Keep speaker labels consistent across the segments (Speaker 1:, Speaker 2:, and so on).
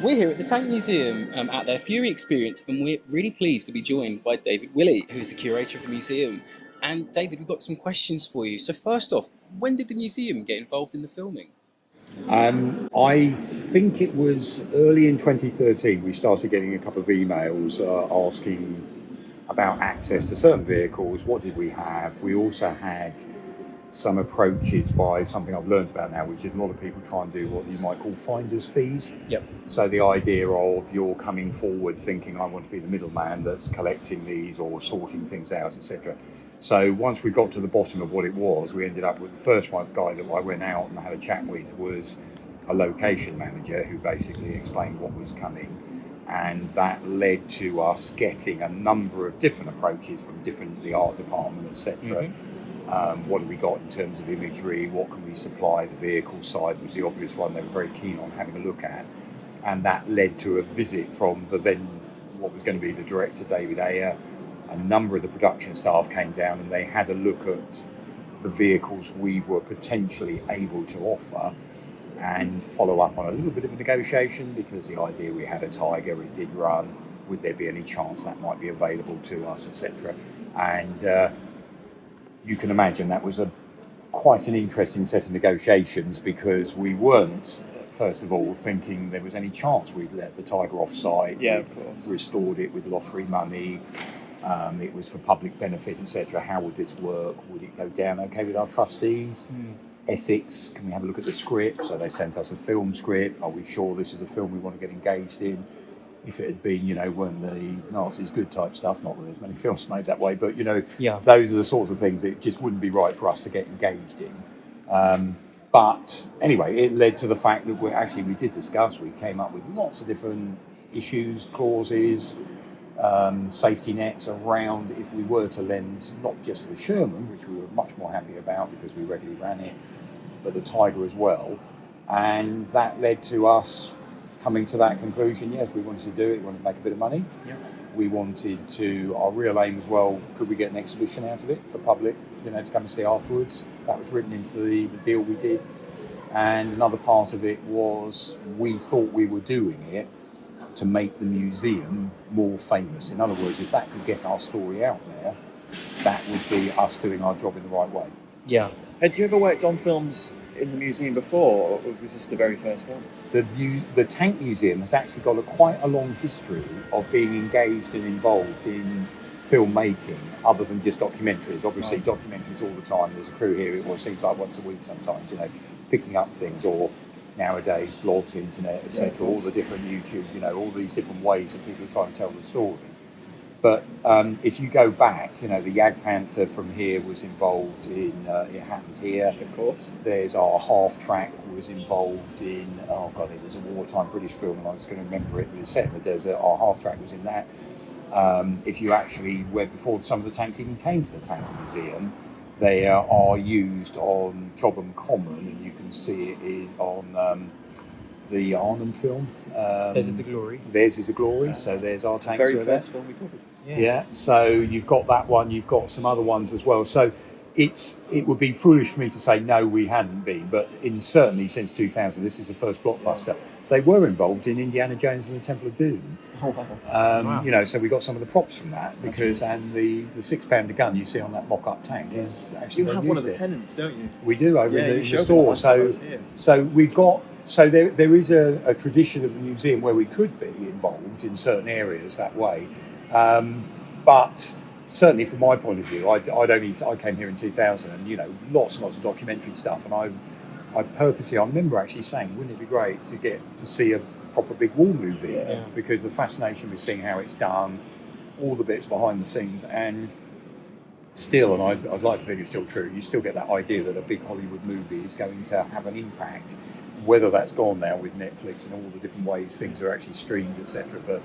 Speaker 1: We're here at the Tank Museum at their Fury Experience, and we're really pleased to be joined by David Willey, who's the curator of the museum. And David, we've got some questions for you. So first off, when did the museum get involved in the filming?
Speaker 2: I think it was early in 2013 we started getting a couple of emails asking about access to certain vehicles. What did we have? We also had some approaches by something I've learned about now, which is a lot of people try and do what you might call finder's fees.
Speaker 1: Yep.
Speaker 2: So the idea of you're coming forward thinking I want to be the middleman that's collecting these or sorting things out, etc. So once we got to the bottom of what it was, we ended up with the first one guy that I went out and had a chat with was a location manager who basically explained what was coming. And that led to us getting a number of different approaches from the art department, etc. What have we got in terms of imagery? What can we supply? The vehicle side was the obvious one they were very keen on having a look at. And that led to a visit from the then, what was going to be the director, David Ayer. A number of the production staff came down and they had a look at the vehicles we were potentially able to offer and follow up on a little bit of a negotiation, because the idea we had a Tiger, it did run, would there be any chance that might be available to us, etc. And you can imagine that was quite an interesting set of negotiations, because we weren't, first of all, thinking there was any chance we'd let the Tiger off site.
Speaker 3: Yeah, of course.
Speaker 2: Restored it with lottery money. It was for public benefit, etc. How would this work? Would it go down okay with our trustees? Ethics, can we have a look at the script? So they sent us a film script. Are we sure this is a film we want to get engaged in? If it had been, weren't the Nazis good type stuff, not that there's many films made that way, but,
Speaker 1: Yeah.
Speaker 2: those are the sorts of things that just wouldn't be right for us to get engaged in. But anyway, it led to the fact that we did discuss, we came up with lots of different issues, clauses, safety nets around if we were to lend not just the Sherman, which we were much more happy about because we regularly ran it, but the Tiger as well. And that led to us coming to that conclusion. Yes, we wanted to do it, we wanted to make a bit of money.
Speaker 1: Yeah.
Speaker 2: We wanted to, our real aim as well, could we get an exhibition out of it for public, to come and see afterwards? That was written into the deal we did. And another part of it was we thought we were doing it to make the museum more famous. In other words, if that could get our story out there, that would be us doing our job in the right way.
Speaker 1: Yeah.
Speaker 3: Had you ever worked on films in the museum before, or was this the very first one?
Speaker 2: The Tank Museum has actually got quite a long history of being engaged and involved in filmmaking, other than just documentaries. Obviously, documentaries all the time. There's a crew here. It seems like once a week sometimes. Picking up things, or nowadays blogs, internet, etc. All the different YouTubes. All these different ways that people are trying to tell the story. But if you go back, the Yag Panther from here was involved in, it happened here.
Speaker 3: Of course.
Speaker 2: There's our half track was involved in, it was a wartime British film and I was going to remember it, but it's set in the desert. Our half track was in that. If you actually went before some of the tanks even came to the Tank Museum, they are used on Chobham Common, and you can see it on the Arnhem film.
Speaker 1: Theirs is the Glory.
Speaker 2: Theirs is a Glory, so there's our tanks.
Speaker 3: Very first film we covered.
Speaker 2: Yeah, so you've got that one, you've got some other ones as well. So it would be foolish for me to say no, we hadn't been, but certainly since 2000, this is the first blockbuster. They were involved in Indiana Jones and the Temple of Doom.
Speaker 3: Oh, wow.
Speaker 1: Wow.
Speaker 2: So we got some of the props from that, because and the £6 gun you see on that mock-up tank is actually
Speaker 3: You have one of the pennants, don't you?
Speaker 2: We do over in
Speaker 3: you
Speaker 2: the
Speaker 3: showed me
Speaker 2: store.
Speaker 3: last time I was here.
Speaker 2: So we've got. So there is a tradition of the museum where we could be involved in certain areas that way, but certainly from my point of view, I came here in 2000, and lots and lots of documentary stuff, and I purposely, I remember actually saying, wouldn't it be great to get to see a proper big war movie?
Speaker 3: Yeah.
Speaker 2: Because the fascination with seeing how it's done, all the bits behind the scenes, and still, and I'd like to think it's still true, you still get that idea that a big Hollywood movie is going to have an impact, whether that's gone now with Netflix and all the different ways things are actually streamed, etc. But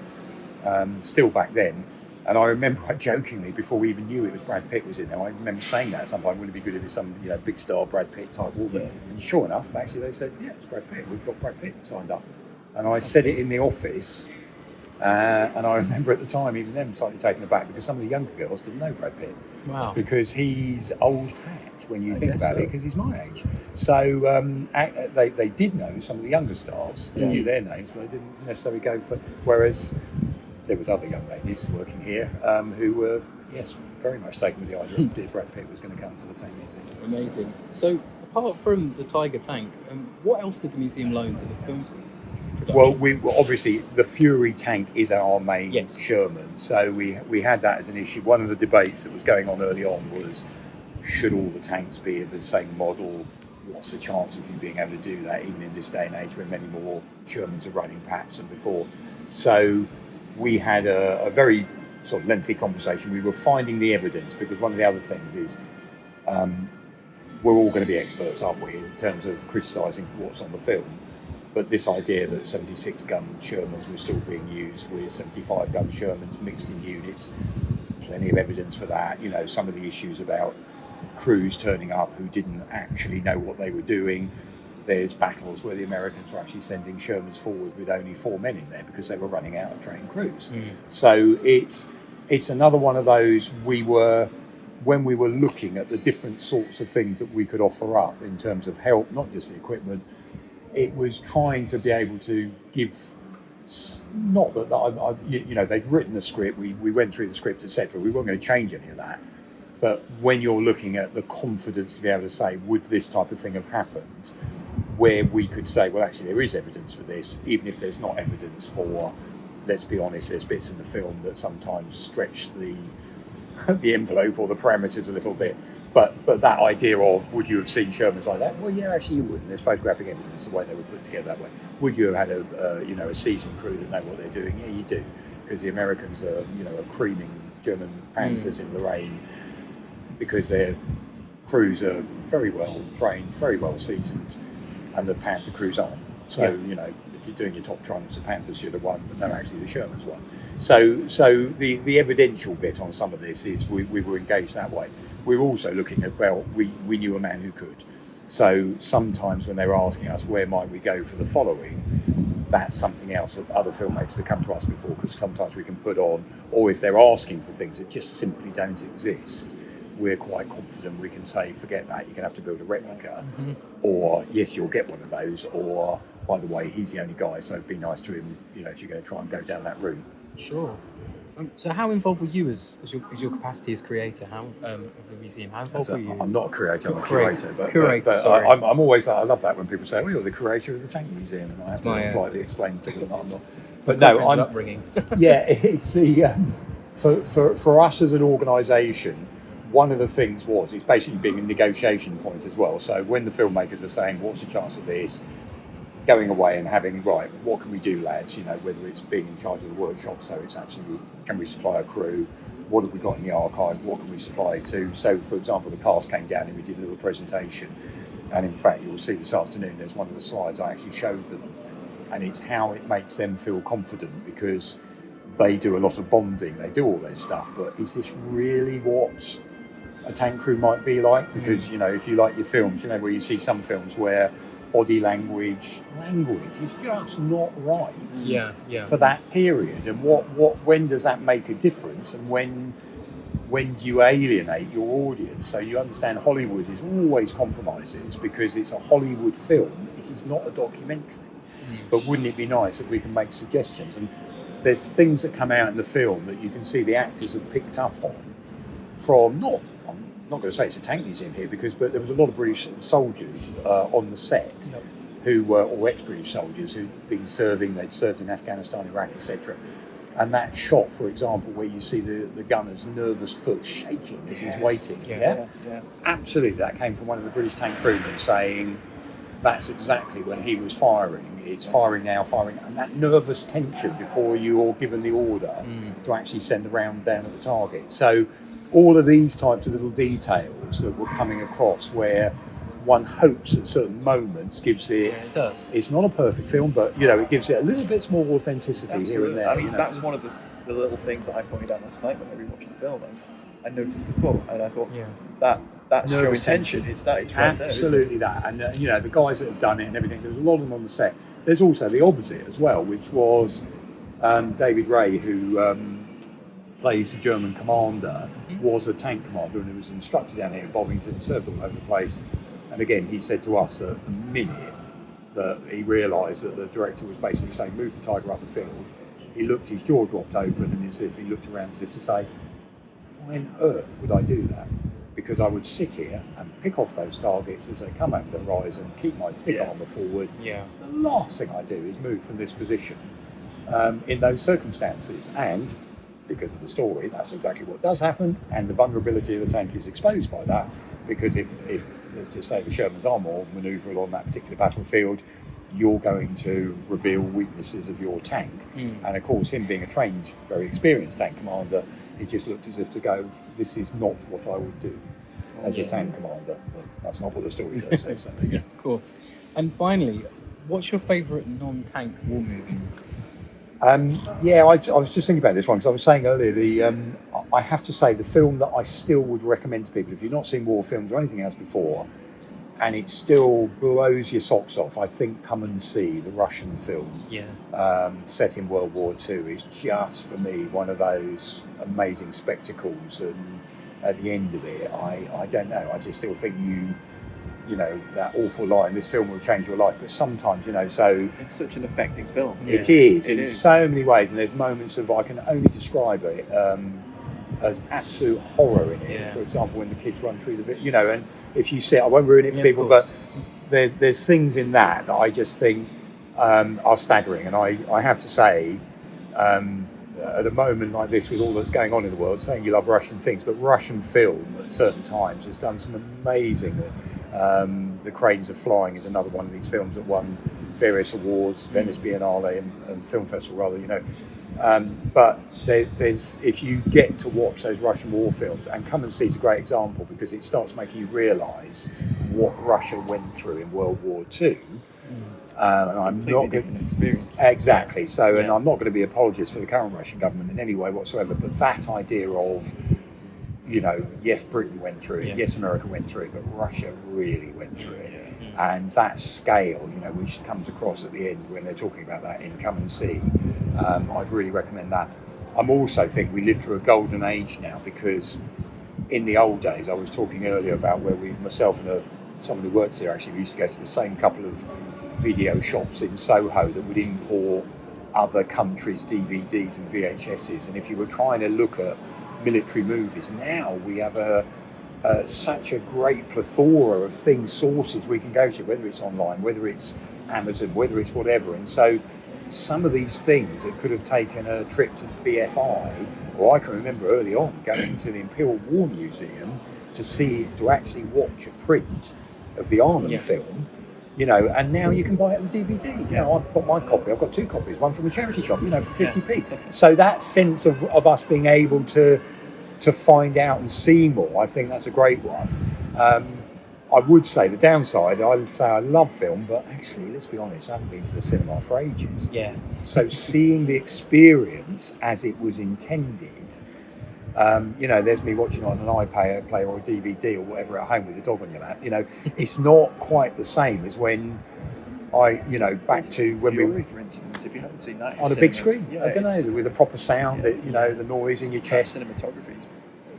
Speaker 2: still back then, and I remember jokingly, before we even knew it was Brad Pitt was in there, I remember saying that at some point, wouldn't it be good if it's some big star Brad Pitt type woman?
Speaker 3: Yeah.
Speaker 2: And sure enough, actually they said, yeah, it's Brad Pitt, we've got Brad Pitt signed up. And I said it in the office, And I remember at the time, even them slightly taken aback because some of the younger girls didn't know Brad Pitt.
Speaker 1: Wow.
Speaker 2: Because he's old hat when you think
Speaker 3: guess
Speaker 2: about
Speaker 3: so.
Speaker 2: it, because he's my age. So they did know some of the younger stars. They knew their names, but they didn't necessarily go for... Whereas there was other young ladies working here who were, yes, very much taken with the idea that Brad Pitt was going to come to the Tank Museum.
Speaker 1: Amazing. So, apart from the Tiger tank, what else did the museum loan to the film production?
Speaker 2: Well, obviously the Fury tank is our main Sherman, so we had that as an issue. One of the debates that was going on early on was, should all the tanks be of the same model? What's the chance of you being able to do that, even in this day and age when many more Shermans are running perhaps than before? So we had a very sort of lengthy conversation. We were finding the evidence, because one of the other things is we're all going to be experts, aren't we, in terms of criticising what's on the film. But this idea that 76-gun Shermans were still being used with 75-gun Shermans mixed in units, plenty of evidence for that. You know, some of the issues about crews turning up who didn't actually know what they were doing. There's battles where the Americans were actually sending Shermans forward with only 4 men in there because they were running out of trained crews. So it's another one of those. When we were looking at the different sorts of things that we could offer up in terms of help, not just the equipment, it was trying to be able to give, not that they'd written the script, we went through the script, etc. We weren't going to change any of that. But when you're looking at the confidence to be able to say, would this type of thing have happened, where we could say, well, actually, there is evidence for this, even if there's not evidence for, let's be honest, there's bits in the film that sometimes stretch the envelope or the parameters a little bit. But that idea of, would you have seen Shermans like that? Well, yeah, actually you would. There's photographic evidence the way they were put together that way. Would you have had a seasoned crew that know what they're doing? Yeah, you do, because the Americans are creaming German Panthers in the rain, because their crews are very well trained, very well seasoned, and the Panther crews aren't. So, if you're doing your top trumps, the Panthers should have won, but no, actually the Shermans won. So the evidential bit on some of this is we were engaged that way. We were also looking at, well, we knew a man who could. So sometimes when they were asking us, where might we go for the following, that's something else that other filmmakers have come to us before, because sometimes we can put on, or if they're asking for things that just simply don't exist, we're quite confident we can say, forget that, you're going to have to build a replica, or yes, you'll get one of those, or by the way, he's the only guy, so it'd be nice to him, if you're going to try and go down that route.
Speaker 1: Sure. So how involved were you as your capacity as creator of the museum? How involved were you?
Speaker 2: I'm not a creator, I'm a curator.
Speaker 1: Curator,
Speaker 2: but
Speaker 1: sorry.
Speaker 2: I'm always, I love that when people say, well, you're the curator of the Tank Museum, and I have to politely explain to them that I'm not. But no, I'm
Speaker 1: upbringing.
Speaker 2: Yeah, it's the for us as an organisation, one of the things it's basically being a negotiation point as well. So when the filmmakers are saying, what's the chance of this, going away and having, right, what can we do, lads, whether it's being in charge of the workshop, so it's actually, can we supply a crew, what have we got in the archive, what can we supply to, so for example, the cast came down and we did a little presentation, and in fact you'll see this afternoon, there's one of the slides I actually showed them, and it's how it makes them feel confident, because they do a lot of bonding, they do all their stuff, but is this really what a tank crew might be like? Because if you like your films, where you see some films where body language is just not right for that period, and when does that make a difference, and when do you alienate your audience? So you understand Hollywood is always compromises, because it's a Hollywood film, it is not a documentary. But wouldn't it be nice if we can make suggestions? And there's things that come out in the film that you can see the actors have picked up on from, I'm not going to say it's a tank museum here, but there was a lot of British soldiers on the set who were, or ex-British soldiers who'd been serving, they'd served in Afghanistan, Iraq, etc. And that shot, for example, where you see the gunner's nervous foot shaking as he's waiting. Yeah? Absolutely, that came from one of the British tank crewmen saying, that's exactly when he was firing. It's firing now, and that nervous tension before you're given the order to actually send the round down at the target. So all of these types of little details that were coming across, where one hopes at certain moments gives it.
Speaker 1: It does.
Speaker 2: It's not a perfect film, but it gives it a little bit more authenticity.
Speaker 3: Absolutely.
Speaker 2: Here and there.
Speaker 3: I mean, that's one of the little things that I pointed out last night when I rewatched the film. I noticed the foot, and I thought that's showing tension. It's right
Speaker 2: absolutely
Speaker 3: there,
Speaker 2: that, and the guys that have done it and everything. There's a lot of them on the set. There's also the opposite as well, which was David Ray, who plays the German commander, was a tank commander and was instructed down here in Bovington, served all over the place. And again, he said to us that the minute that he realised that the director was basically saying, move the tiger up the field, he looked, his jaw dropped open, and as if he looked around as if to say, why on earth would I do that? Because I would sit here and pick off those targets as they come over the horizon, keep my thick armour forward.
Speaker 1: Yeah.
Speaker 2: The last thing I do is move from this position in those circumstances. And because of the story, that's exactly what does happen, and the vulnerability of the tank is exposed by that, because if let's just say the Shermans are more manoeuvrable on that particular battlefield, you're going to reveal weaknesses of your tank. And of course, him being a trained, very experienced tank commander, he just looked as if to go, this is not what I would do as a tank commander. But that's not what the story does say. So,
Speaker 1: yeah, of course. And finally, what's your favourite non-tank war movie?
Speaker 2: I was just thinking about this one because I was saying earlier, I have to say the film that I still would recommend to people, if you've not seen war films or anything else before, and it still blows your socks off, I think come and see the Russian film. Set in World War II is just, for me, one of those amazing spectacles. And at the end of it, I don't know, I just still think you know, that awful line, this film will change your life, but sometimes, you know, so...
Speaker 3: It's such an affecting film.
Speaker 2: It is, in so many ways, and there's moments of, I can only describe it as absolute horror in it. For example, when the kids run through the... You know, and if you see it, I won't ruin it for people, but there's things in that I just think are staggering, and I have to say, at a moment like this with all that's going on in the world, saying you love Russian things, but Russian film at certain times has done some amazing... The Cranes Are Flying is another one of these films that won various awards, Venice Biennale and Film Festival rather, you know. But there's, if you get to watch those Russian war films, and Come and See is a great example because it starts making you realise what Russia went through in World War II. And I'm not
Speaker 3: different experience.
Speaker 2: Exactly. So, and I'm not going to be apologist for the current Russian government in any way whatsoever, but that idea of, you know, yes, Britain went through it, yes, America went through it, but Russia really went through it. And that scale, you know, which comes across at the end when they're talking about that in Come and See, I'd really recommend that. I'm also think we live through a golden age now, because in the old days, I was talking earlier about where myself and someone who works here actually, we used to go to the same couple of video shops in Soho that would import other countries' DVDs and VHSs. And if you were trying to look at military movies, now we have such a great plethora of sources we can go to, whether it's online, whether it's Amazon, whether it's whatever. And so some of these things that could have taken a trip to BFI, or I can remember early on going to the Imperial War Museum to actually watch a print of the Arnhem film, you know, and now you can buy it on DVD. You know, I've got my copy, I've got two copies, one from a charity shop, you know, for 50p. So that sense of us being able to find out and see more, I think that's a great one. I would say the downside, I would say I love film, but actually, let's be honest, I haven't been to the cinema for ages. So seeing the experience as it was intended, you know, there's me watching on an iPlayer or a DVD or whatever at home with the dog on your lap, you know, it's not quite the same as when back to when
Speaker 3: Fury, for instance, if you haven't seen that
Speaker 2: on a big screen, I don't know, with a proper sound, you know, the noise in your chest.
Speaker 3: Cinematography is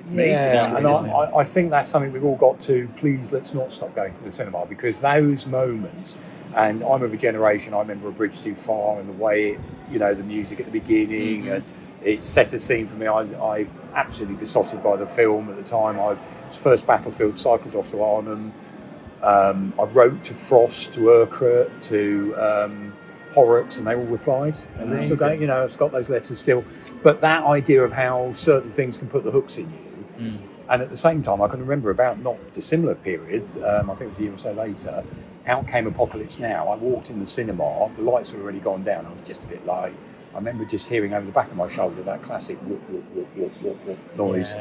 Speaker 2: amazing. And I think that's something we've all got to, please, let's not stop going to the cinema, because those moments, and I'm of a generation, I remember A Bridge Too Far and the way it, you know, the music at the beginning, and it set a scene for me. I absolutely besotted by the film at the time. I was first battlefield, cycled off to Arnhem. I wrote to Frost, to Urquhart, to Horrocks, and they all replied. And they're still going, you know, I've got those letters still. But that idea of how certain things can put the hooks in you. And at the same time, I can remember about not dissimilar period, I think it was a year or so later, out came Apocalypse Now. I walked in the cinema, the lights had already gone down, I was just a bit like, I remember just hearing over the back of my shoulder that classic whoop, whoop, whoop, whoop, whoop, whoop noise.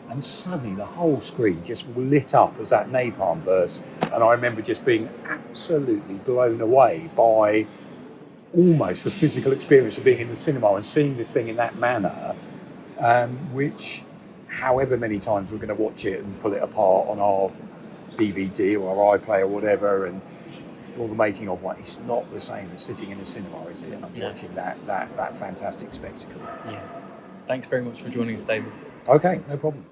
Speaker 2: And suddenly the whole screen just lit up as that napalm burst. And I remember just being absolutely blown away by almost the physical experience of being in the cinema and seeing this thing in that manner, which, however many times we're going to watch it and pull it apart on our DVD or our iPlayer or whatever, and or the making of one, it's not the same as sitting in a cinema, is it? And watching that fantastic spectacle.
Speaker 1: Yeah. Thanks very much for joining us, David.
Speaker 2: Okay, no problem.